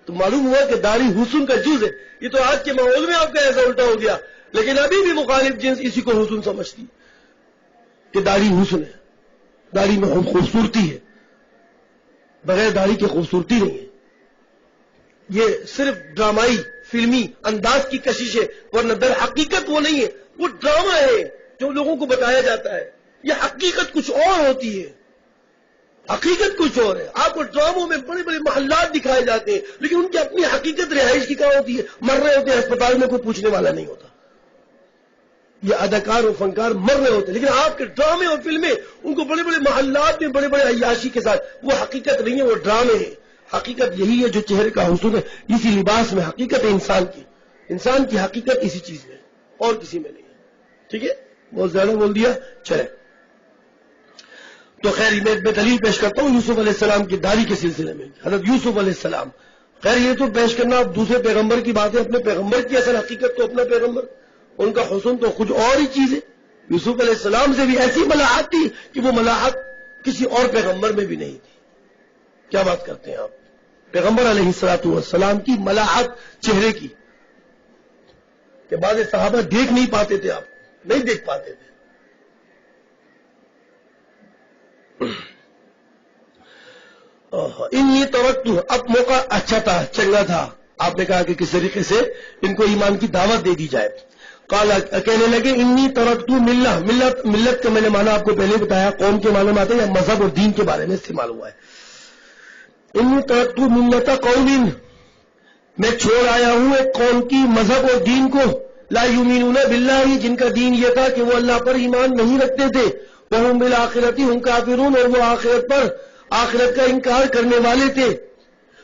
تو معلوم ہوا کہ داڑھی حسن کا جز ہے۔ یہ تو آج کے ماحول میں آپ کا ایسا الٹا ہو گیا، لیکن ابھی بھی مخالف جنس اسی کو حسن سمجھتی کہ داڑھی حسن ہے، داڑھی میں خوبصورتی ہے، بغیر داڑھی کے خوبصورتی نہیں ہے۔ یہ صرف ڈرامائی فلمی انداز کی کشش ہے، ورنہ در حقیقت وہ نہیں ہے، وہ ڈرامہ ہے جو لوگوں کو بتایا جاتا ہے۔ یہ حقیقت کچھ اور ہوتی ہے، حقیقت کچھ اور ہے۔ آپ کو ڈراموں میں بڑے بڑے محلات دکھائے جاتے ہیں، لیکن ان کی اپنی حقیقت رہائش کی کہاں ہوتی ہے؟ مر رہے ہوتے ہیں اسپتال میں، کوئی پوچھنے والا نہیں ہوتا۔ یہ اداکار اور فنکار مر رہے ہوتے ہیں، لیکن آپ کے ڈرامے اور فلمیں ان کو بڑے بڑے محلات میں بڑے بڑے عیاشی کے ساتھ، وہ حقیقت نہیں ہے، وہ ڈرامے ہیں۔ حقیقت یہی ہے جو چہرے کا حسن ہے، اسی لباس میں حقیقت ہے انسان کی حقیقت اسی چیز میں، اور کسی میں نہیں ہے۔ ٹھیک ہے، بہت زیادہ بول دیا، چلے تو خیر میں دلیل پیش کرتا ہوں یوسف علیہ السلام کی داڑھی کے سلسلے میں۔ حضرت یوسف علیہ السلام، خیر یہ تو پیش کرنا اب دوسرے پیغمبر کی بات ہے، اپنے پیغمبر کی اصل حقیقت تو اپنا پیغمبر، ان کا حسن تو خود اور ہی چیز ہے۔ یوسف علیہ السلام سے بھی ایسی ملاحت تھی کہ وہ ملاحت کسی اور پیغمبر میں بھی نہیں تھی۔ کیا بات کرتے ہیں آپ؟ پیغمبر علیہ الصلوۃ والسلام کی ملاحت چہرے کی کہ بعض صحابہ دیکھ نہیں پاتے تھے، آپ نہیں دیکھ پاتے تھے۔ انی ترکت، اب موقع اچھا تھا، چنگا تھا، آپ نے کہا کہ کس طریقے سے ان کو ایمان کی دعوت دے دی جائے۔ قال، کہنے لگے انی ترکت ملت کا میں نے معنی آپ کو پہلے بتایا، قوم کے معنی میں آتا ہے یا مذہب اور دین کے بارے میں استعمال ہوا ہے۔ انی ترکت ملت قوم، میں چھوڑ آیا ہوں ایک قوم کی مذہب اور دین کو، لا یؤمنون باللہ، جن کا دین یہ تھا کہ وہ اللہ پر ایمان نہیں رکھتے تھے، وہم بالآخرۃ ہم کافرون، اور وہ آخرت کا انکار کرنے والے تھے۔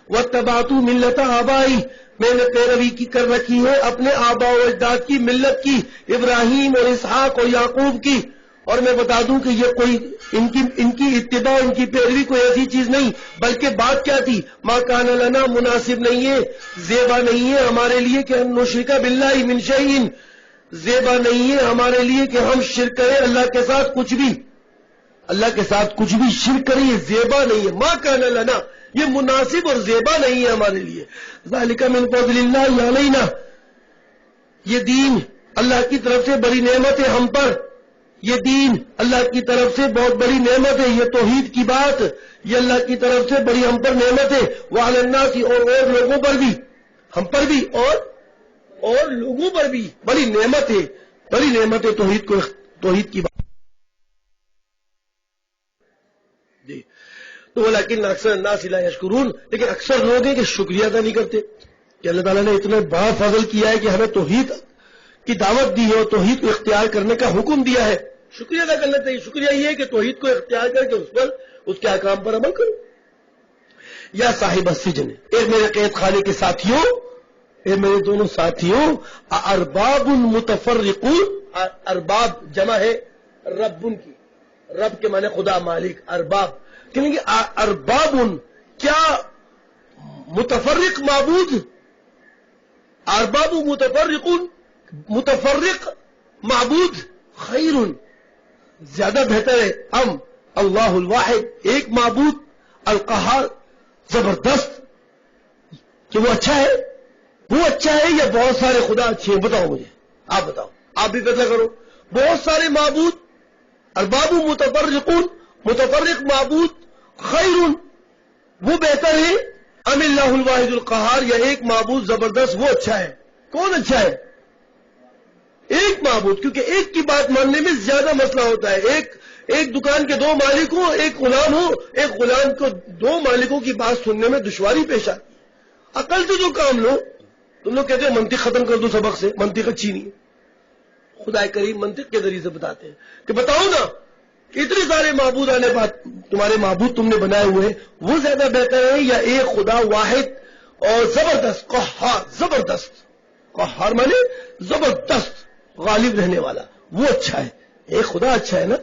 واتبعت ملت آبائی، میں نے پیروی کی کر رکھی ہے اپنے آبا و اجداد کی ملت کی، ابراہیم اور اسحاق اور یعقوب کی۔ اور میں بتا دوں کہ یہ کوئی ان کی اتباع، ان کی پیروی کوئی ایسی چیز نہیں، بلکہ بات کیا تھی؟ ما کان لنا، مناسب نہیں ہے، زیبا نہیں ہے ہمارے لیے کہ ہم نشرک باللہ من شیء، زیبا نہیں ہے ہمارے لیے کہ ہم شرک کریں اللہ کے ساتھ کچھ بھی، اللہ کے ساتھ کچھ بھی شرک کریں، یہ زیبا نہیں ہے۔ ما کان لنا، یہ مناسب اور زیبا نہیں ہے ہمارے لیے۔ ذالک من فضل اللہ علینا، یہ دین اللہ کی طرف سے بڑی نعمت ہے ہم پر، یہ دین اللہ کی طرف سے بہت بڑی نعمت ہے، یہ توحید کی بات یہ اللہ کی طرف سے بڑی ہم پر نعمت ہے۔ وعلی الناس، اور لوگوں پر بھی، ہم پر بھی اور لوگوں پر بھی بڑی نعمت ہے، بڑی نعمت ہے توحید کی بات جی۔ تو لیکن اکثر الناس لا یشکرون، لیکن اکثر لوگ ہیں کہ شکریہ ادا نہیں کرتے کہ اللہ تعالیٰ نے اتنا بڑا فضل کیا ہے کہ ہمیں توحید کی دعوت دی ہے اور توحید کو اختیار کرنے کا حکم دیا ہے، شکریہ ادا کرنا چاہیے۔ شکریہ یہ ہے کہ توحید کو اختیار کر کے اس کے احکام پر عمل کرو۔ یا صاحب السجن، اے میرے قید خانے کے ساتھیوں، اے میرے دونوں ساتھیوں، ارباب متفرقون، ارباب جمع ہے ربن کی، رب کے معنی خدا مالک، ارباب کہیں گے ارباب، کیا متفرق معبود، ارباب متفرقون، متفرق معبود، خیر، زیادہ بہتر ہے، اللہ الواحد، ایک معبود، القہار، زبردست، کہ وہ اچھا ہے، وہ اچھا ہے یا بہت سارے خدا اچھے ہیں؟ بتاؤ مجھے، آپ بتاؤ، آپ بھی فیصلہ کرو۔ بہت سارے معبود، ارباب متفرقون، متفرق معبود، خیر، وہ بہتر ہے، ام اللہ الواحد القہار، یا ایک معبود زبردست وہ اچھا ہے؟ کون اچھا ہے؟ ایک معبود، کیونکہ ایک کی بات ماننے میں زیادہ مسئلہ ہوتا ہے۔ ایک دکان کے دو مالک ہوں، ایک غلام ہو، ایک غلام کو دو مالکوں کی بات سننے میں دشواری پیش آتی ہے۔ عقل سے جو کام لو. تم لوگ کہتے ہیں منطق ختم کر دو سبق سے، منطق اچھی نہیں ہے. خدا کریم منطق کے ذریعے سے بتاتے ہیں کہ بتاؤ نا کہ اتنے سارے معبود آنے بعد تمہارے معبود تم نے بنائے ہوئے وہ زیادہ بہتر ہے یا ایک خدا واحد اور زبردست قہار، زبردست قہار مانے زبردست غالب رہنے والا، وہ اچھا ہے؟ ایک خدا اچھا ہے نا.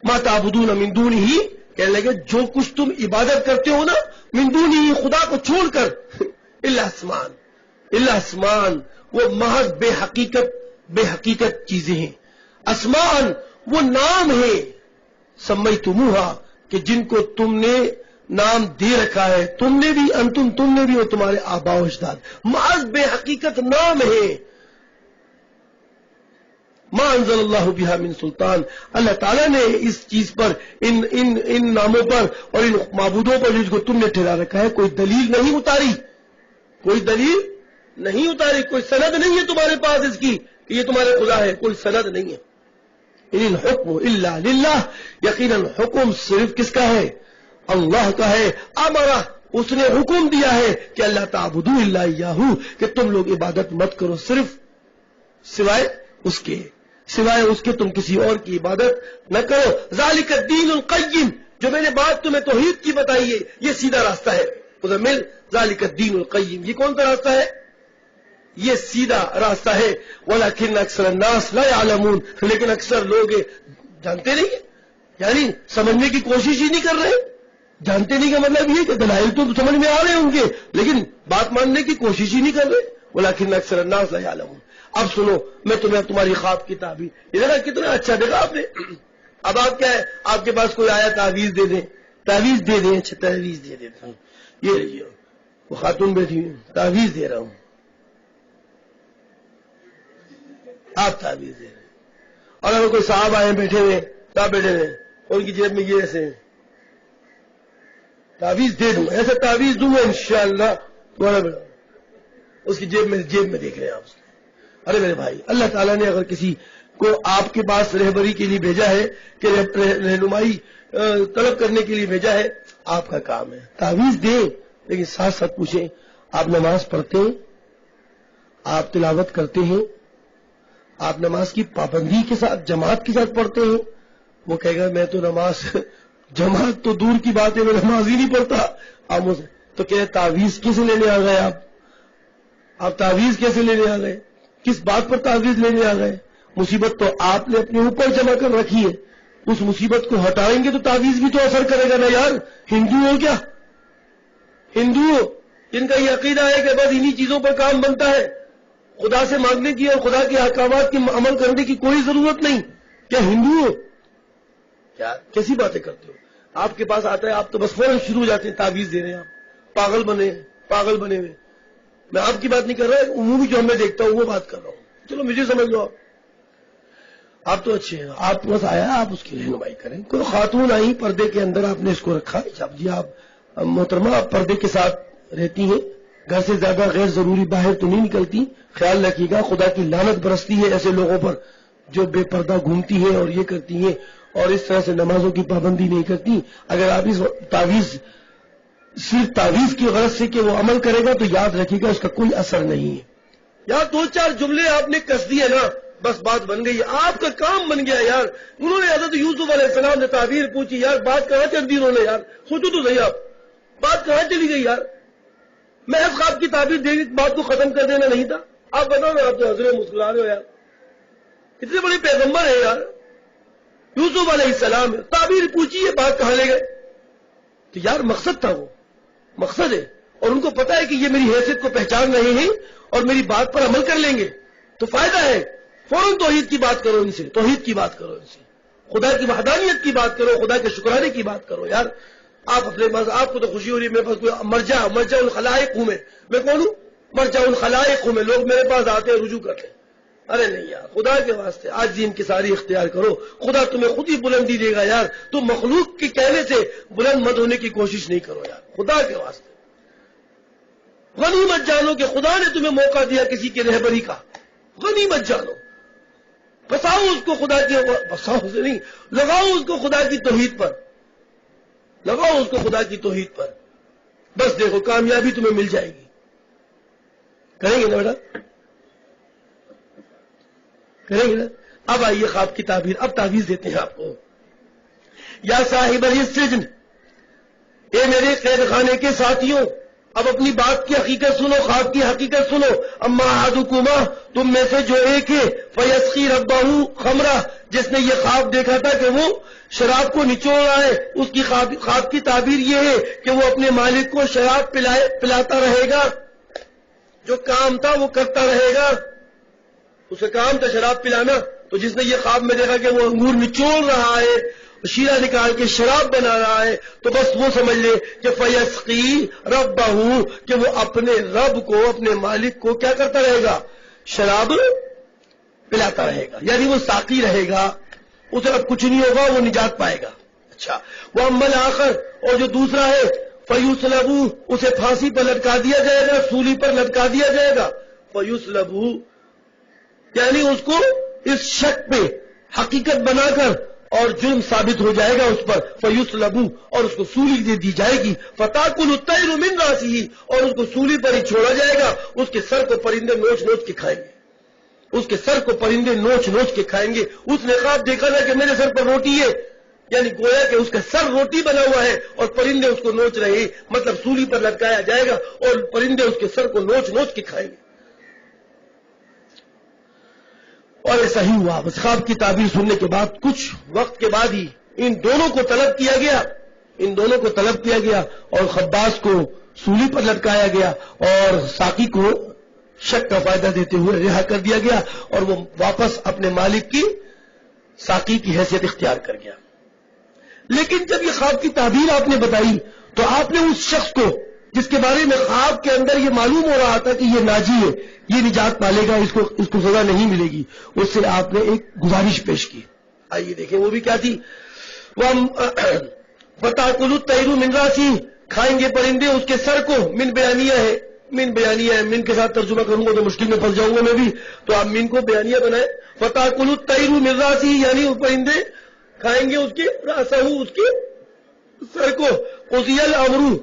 ما تعبدون من دونہ، کہنے لگے جو کچھ تم عبادت کرتے ہو نا من دونہ خدا کو چھوڑ کر، الا اسمان، الا اسمان، وہ محض بے حقیقت چیزیں ہیں. اسمان وہ نام ہے، سمیتموہا کہ جن کو تم نے نام دے رکھا ہے، تم نے بھی، انتم تم نے بھی اور تمہارے آباء و اجداد، محض بے حقیقت نام ہے. ما انزل اللہ بہا من سلطان، اللہ تعالیٰ نے اس چیز پر ان ناموں پر اور ان معبودوں پر جس کو تم نے ٹھہرا رکھا ہے کوئی دلیل نہیں اتاری، کوئی دلیل نہیں اتاری، کوئی سند نہیں ہے تمہارے پاس اس کی کہ یہ تمہارے خدا ہے، کوئی سند نہیں ہے. ان الحکم الا للہ، یقیناً حکم صرف کس کا ہے؟ اللہ کا ہے. امرہ، اس نے حکم دیا ہے کہ اللہ تعبدوا الا ایاہ، کہ تم لوگ عبادت مت کرو صرف سوائے اس کے تم کسی اور کی عبادت نہ کرو. ذالک الدین القیم، جو میں نے بات تمہیں توحید کی بتائی ہے یہ سیدھا راستہ ہے. مزمل، ذالک الدین القیم، یہ کون سا راستہ ہے؟ یہ سیدھا راستہ ہے. ولکن اکثر الناس لا يعلمون، لیکن اکثر لوگ جانتے نہیں ہیں، یعنی سمجھنے کی کوشش ہی نہیں کر رہے. جانتے نہیں کا مطلب یہ کہ دلائل تو سمجھ میں آ رہے ہوں گے لیکن بات ماننے کی کوشش ہی نہیں کر رہے. ولکن اکثر الناس لا يعلمون. اب سنو، میں تمہیں تمہاری خواب کی تعبیر، یہ دیکھا کتنا اچھا دیکھا آپ نے. اب آپ کیا ہے، آپ کے پاس کوئی آیا تعویذ دے دیں، تعویذ دے دیں، اچھا تعویذ دے دیتا ہوں، یہ رہیے وہ خاتون بیٹھی ہوئی، تعویذ دے رہا ہوں، آپ تعویذ دے رہے ہیں. اور اگر کوئی صاحب آئے بیٹھے ہوئے، صاحب بیٹھے ہوئے، ان کی جیب میں یہ ایسے تعویذ دے دوں، ایسے تعویذ دوں گا انشاءاللہ تمہارا بیٹا، اس کی جیب میں دیکھ رہے ہیں آپ. ارے میرے بھائی، اللہ تعالیٰ نے اگر کسی کو آپ کے پاس رہبری کے لیے بھیجا ہے کہ رہنمائی طلب کرنے کے لیے بھیجا ہے، آپ کا کام ہے تعویذ دیں، لیکن ساتھ ساتھ پوچھیں آپ نماز پڑھتے ہیں، آپ تلاوت کرتے ہیں، آپ نماز کی پابندی کے ساتھ جماعت کے ساتھ پڑھتے ہیں. وہ کہے گا میں تو نماز جماعت تو دور کی بات ہے، میں نماز ہی نہیں پڑھتا. آپ تو کہ تعویذ کیسے لینے آ گئے؟ آپ تعویذ کیسے لینے آ گئے؟ کس بات پر تعویذ لینے آ گئے؟ مصیبت تو آپ نے اپنے اوپر جمع کر رکھی ہے، اس مصیبت کو ہٹائیں گے تو تعویذ بھی تو اثر کرے گا نا یار. ہندو ہو کیا؟ ہندو جن کا یہ عقیدہ ہے کہ بس انہی چیزوں پر کام بنتا ہے، خدا سے مانگنے کی اور خدا کے احکامات کی عمل کرنے کی کوئی ضرورت نہیں. کیا ہندو ہو کیا؟ کیسی باتیں کرتے ہو؟ آپ کے پاس آتا ہے آپ تو بس فوراً شروع ہو جاتے ہیں تعویذ دے رہے ہیں، آپ پاگل بنے ہوئے. میں آپ کی بات نہیں کر رہا، عمومی جو میں دیکھتا ہوں وہ بات کر رہا ہوں. چلو مجھے سمجھ لو، آپ تو اچھے ہیں، آپ کے پاس آیا آپ اس کی رہنمائی کریں. کوئی خاتون آئی پردے کے اندر، آپ نے اس کو رکھا. جی آپ محترمہ آپ پردے کے ساتھ رہتی ہیں، گھر سے زیادہ غیر ضروری باہر تو نہیں نکلتی. خیال رکھیے گا خدا کی لعنت برستی ہے ایسے لوگوں پر جو بے پردہ گھومتی ہیں اور یہ کرتی ہیں اور اس طرح سے نمازوں کی پابندی نہیں کرتی. اگر آپ اس تعویذ صرف تعویذ کی غرض سے کہ وہ عمل کرے گا تو یاد رکھیے گا اس کا کوئی اثر نہیں ہے. یار 2-4 جملے آپ نے کس دیے نا، بس بات بن گئی، آپ کا کام بن گیا. یار انہوں نے حضرت یوسف علیہ السلام سے تعبیر پوچھی، یار بات کہاں چل دی انہوں نے؟ یار سوچو تو صحیح، آپ بات کہاں چلی گئی؟ یار محض خواب کی تعبیر دے دی، بات کو ختم کر دینا نہیں تھا؟ آپ بتاؤ نا، آپ تو حضرت مسکرا رہے ہو یار، اتنے بڑے پیغمبر ہیں یار یوسف علیہ السلام، تعبیر پوچھی ہے، بات کہاں لے گئے؟ تو یار مقصد تھا، وہ مقصد ہے، اور ان کو پتا ہے کہ یہ میری حیثیت کو پہچان رہے ہیں اور میری بات پر عمل کر لیں گے تو فائدہ ہے. فوراً توحید کی بات کرو ان سے، توحید کی بات کرو ان سے، خدا کی وحدانیت کی بات کرو، خدا کے شکرانے کی بات کرو. یار آپ اپنے پاس، آپ کو تو خوشی ہو رہی ہے میرے پاس کوئی مرجع الخلائق ہوں، میں کون ہوں؟ مرجع الخلائق ہوں میں. لوگ میرے پاس آتے ہیں، رجوع کرتے ہیں. ارے نہیں یار، خدا کے واسطے عاجزی انکساری اختیار کرو، خدا تمہیں خود ہی بلندی دے گا. یار تم مخلوق کے کہنے سے بلند مت ہونے کی کوشش نہیں کرو یار، خدا کے واسطے. غنیمت جانو کہ خدا نے تمہیں موقع دیا کسی کی رہبری کا، غنیمت جانو، بساؤ اس کو خدا کی، بساؤ سے نہیں، لگاؤ اس کو خدا کی توحید پر، لگاؤ اس کو خدا کی توحید پر. بس دیکھو کامیابی تمہیں مل جائے گی. کریں گے نا بیٹا؟ کریں گے نا؟ اب آئیے خواب کی تعبیر. اب تعویذ دیتے ہیں آپ کو. یا صاحب السجن، اے میرے قید خانے کے ساتھیوں، اب اپنی بات کی حقیقت سنو، خواب کی حقیقت سنو. اما احدکما، تم میں سے جو ایک ہے، فیسقی ربہ خمرہ، جس نے یہ خواب دیکھا تھا کہ وہ شراب کو نچوڑ رہا ہے، اس کی خواب کی تعبیر یہ ہے کہ وہ اپنے مالک کو شراب پلاتا رہے گا. جو کام تھا وہ کرتا رہے گا، اس کا کام تھا شراب پلانا. تو جس نے یہ خواب میں دیکھا کہ وہ انگور نچوڑ رہا ہے، شیرہ نکال کے شراب بنا رہا ہے، تو بس وہ سمجھ لے کہ فیسقی ربہ، کہ وہ اپنے رب کو، اپنے مالک کو کیا کرتا رہے گا؟ شراب پلاتا رہے گا. یعنی وہ ساقی رہے گا، اسے اب کچھ نہیں ہوگا، وہ نجات پائے گا. اچھا، وہ عمل آخر، اور جو دوسرا ہے فیوسلبو، اسے پھانسی پر لٹکا دیا جائے گا، سولی پر لٹکا دیا جائے گا. فیوسلبو یعنی اس کو اس شک پہ حقیقت بنا کر اور جرم ثابت ہو جائے گا اس پر. فیوسلبو، اور اس کو سولی دے دی جائے گی. فتاکل الطیر من راسہ، اور اس کو سولی پر ہی چھوڑا جائے گا. اس کے سر کو پرندے نوچ نوچ کے کھائیں گے، اس کے سر کو پرندے نوچ نوچ کے کھائیں گے. اس نے خواب دیکھا تھا کہ میرے سر پر روٹی ہے، یعنی گویا کہ اس کا سر روٹی بنا ہوا ہے اور پرندے اس کو نوچ رہے ہیں، مطلب سولی پر لٹکایا جائے گا اور پرندے اس کے سر کو نوچ نوچ کے کھائیں گے. اور ایسا ہی ہوا. بس خواب کی تعبیر سننے کے بعد کچھ وقت کے بعد ہی ان دونوں کو طلب کیا گیا اور خباز کو سولی پر لٹکایا گیا اور ساقی کو شک کا فائدہ دیتے ہوئے رہا کر دیا گیا، اور وہ واپس اپنے مالک کی ساقی کی حیثیت اختیار کر گیا. لیکن جب یہ خواب کی تعبیر آپ نے بتائی تو آپ نے اس شخص کو جس کے بارے میں خواب کے اندر یہ معلوم ہو رہا تھا کہ یہ ناجی ہے، یہ نجات پالے گا، اس کو سزا نہیں ملے گی، اس سے آپ نے ایک گزارش پیش کی. آئیے دیکھیں وہ بھی کیا تھی. فتاکل الطیر من راسہ، کھائیں گے پرندے اس کے سر کو. من بیانیہ ہے، من کے ساتھ ترجمہ کروں گا تو مشکل میں پھنس جاؤں گا میں بھی، تو آپ من کو بیانیہ بنائیں. فتاکل الطیر من راسہ، یعنی وہ پرندے کھائیں گے اس کے راسہ، اس کے سر کو. قضی الامر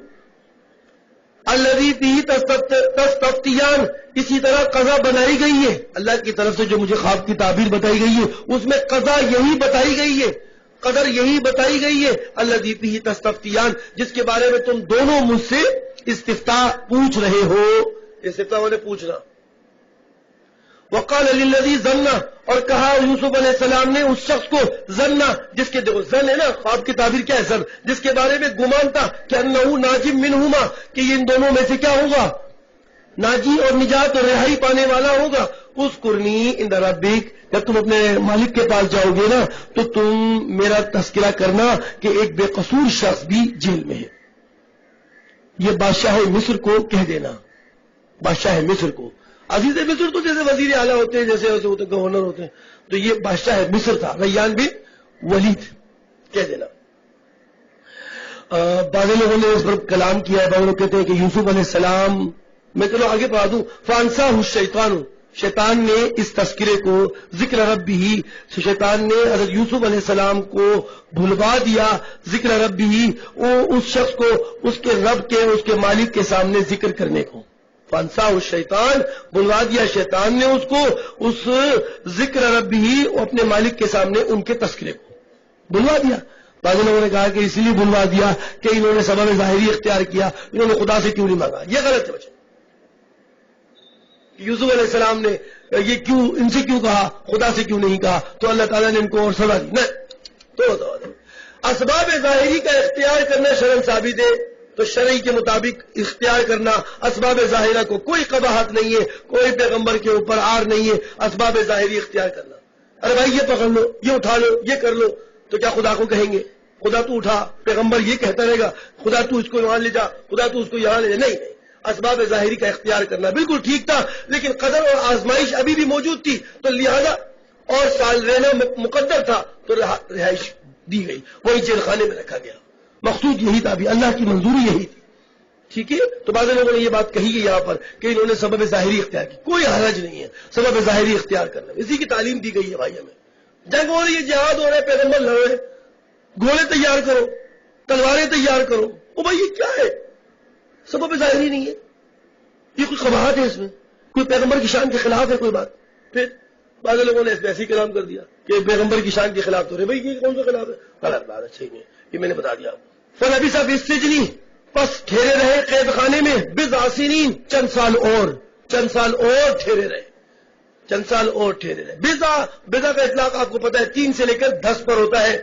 الذی فیہ تستفتیان، اسی طرح قضا بنائی گئی ہے اللہ کی طرف سے. جو مجھے خواب کی تعبیر بتائی گئی ہے اس میں قضا یہی بتائی گئی ہے، قدر یہی بتائی گئی ہے. الذی فیہ تستفتیان، جس کے بارے میں تم دونوں مجھ سے استفتاء پوچھ رہے ہو. استفتاء نے پوچھنا. وقال للذی ظن، اور کہا یوسف علیہ السلام نے اس شخص کو، ظن، جس کے دیکھو ظن ہے نا، خواب کی تعبیر کیا ہے؟ ظن، جس کے بارے میں گمان تھا کہ انہ ناجم منہما، کہ یہ ان دونوں میں سے کیا ہوگا؟ ناجی اور نجات اور رہائی پانے والا ہوگا. اذکرنی عند ربک، جب تم اپنے مالک کے پاس جاؤ گے نا تو تم میرا تذکرہ کرنا کہ ایک بے قصور شخص بھی جیل میں ہے. یہ بادشاہ مصر کو کہہ دینا، بادشاہ مصر کو. عزیز مصر تو جیسے وزیر اعلیٰ ہوتے ہیں، جیسے ہوتے گورنر ہوتے ہیں، تو یہ بادشاہ مصر تھا، ریان بن ولید، کہہ دینا. بعض لوگوں نے اس پر کلام کیا ہے، بعض لوگ کہتے ہیں کہ یوسف علیہ السلام، میں چلو آگے پڑھا دوں. فانساہ الشیطان، شیطان نے اس تذکرے کو، ذکر ربہ، شیطان نے حضرت یوسف علیہ السلام کو بھلوا دیا ذکر ربہ، وہ اس شخص کو اس کے رب کے، اس کے مالک کے سامنے ذکر کرنے کو. فانساہ الشیطان، بھلوا دیا شیطان نے اس کو اس ذکر ربہ، اپنے مالک کے سامنے ان کے تذکرے کو بھلوا دیا. بعض لوگوں نے کہا کہ اس لیے بھلوا دیا کہ انہوں نے سبب ظاہری اختیار کیا، انہوں نے خدا سے کیوں نہیں مانگا. یہ غلط ہے بچے. یوسف علیہ السلام نے یہ کیوں ان سے کیوں کہا، خدا سے کیوں نہیں کہا، تو اللہ تعالیٰ نے ان کو اور سزا دی. نہیں، تو اسباب ظاہری کا اختیار کرنا شرعاً ثابت ہے، تو شرعی کے مطابق اختیار کرنا. اسباب ظاہرہ کو کوئی قباحت نہیں ہے، کوئی پیغمبر کے اوپر عار نہیں ہے اسباب ظاہری اختیار کرنا. ارے بھائی یہ پکڑ لو، یہ اٹھا لو، یہ کر لو، تو کیا خدا کو کہیں گے خدا تو اٹھا؟ پیغمبر یہ کہتا رہے گا خدا تو اس کو یہاں لے جا، خدا تو اس کو یہاں لے جا؟ نہیں. اسباب ظاہری کا اختیار کرنا بالکل ٹھیک تھا، لیکن قدر اور آزمائش ابھی بھی موجود تھی، تو لہذا اور سال رہنا مقدر تھا تو رہائش دی گئی، وہی جیل خانے میں رکھا گیا. مقصود یہی تھا، بھی اللہ کی منظوری یہی تھی. ٹھیک ہے. تو بعض لوگوں نے یہ بات کہی ہے یہاں پر کہ انہوں نے سبب ظاہری اختیار کی. کوئی حرج نہیں ہے سبب ظاہری اختیار کرنا، اسی کی تعلیم دی گئی ہے بھائی ہمیں. جنگ ہو رہی ہے، جہاد ہو رہا ہے، پیغمبر لڑ رہے ہیں، گھوڑے تیار کرو، تلواریں تیار کرو. او بھائی یہ کیا ہے؟ سبب ظاہری نہیں ہے، یہ کوئی قباحت ہے اس میں، کوئی پیغمبر کی شان کے خلاف ہے کوئی بات؟ پھر بعض لوگوں نے اس پہ ایسی کلام کر دیا کہ پیغمبر کی شان کے خلاف تو رہے بھائی، یہ کون سا خلاف ہے؟ غلط بات ہے، صحیح نہیں، یہ میں نے بتا دیا آپ کو۔ فلبث فی السجن، پس ٹھہرے رہے قید خانے میں، بضع سنین، چند سال اور ٹھہرے رہے، چند سال اور ٹھہرے رہے۔ بضع کا اطلاق آپ کو پتا ہے 3 سے لے کر 10 پر ہوتا ہے،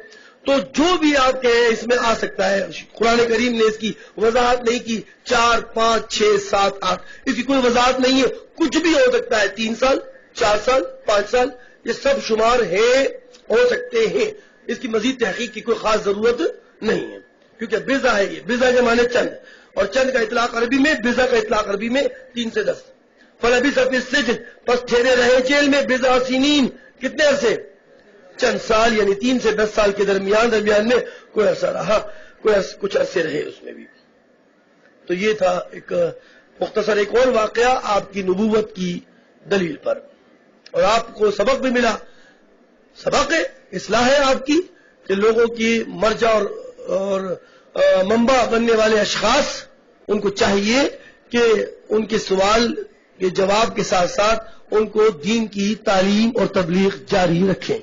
تو جو بھی آپ کہیں اس میں آ سکتا ہے۔ قرآن کریم نے اس کی وضاحت نہیں کی 4 5 6 7 8، اس کی کوئی وضاحت نہیں ہے، کچھ بھی ہو سکتا ہے، 3 سال 4 سال 5 سال، یہ سب شمار ہے، ہو سکتے ہیں، اس کی مزید تحقیق کی کوئی خاص ضرورت نہیں ہے، کیونکہ بضع ہے، یہ بضع کے معنی چند، اور چند کا اطلاق عربی میں، بضع کا اطلاق عربی میں 3 سے 10۔ فلبث فی السجن، پس ٹھہرے رہے جیل میں، بضع سنین، کتنے عرصے؟ چند سال، یعنی 3 سے 10 سال کے درمیان میں کوئی عرصہ رہا، کچھ عرصے رہے اس میں بھی۔ تو یہ تھا ایک مختصر ایک اور واقعہ آپ کی نبوت کی دلیل پر، اور آپ کو سبق بھی ملا، سبق اصلاح ہے آپ کی کہ لوگوں کی مرجع اور منبع بننے والے اشخاص، ان کو چاہیے کہ ان کے سوال کے جواب کے ساتھ ساتھ ان کو دین کی تعلیم اور تبلیغ جاری رکھیں۔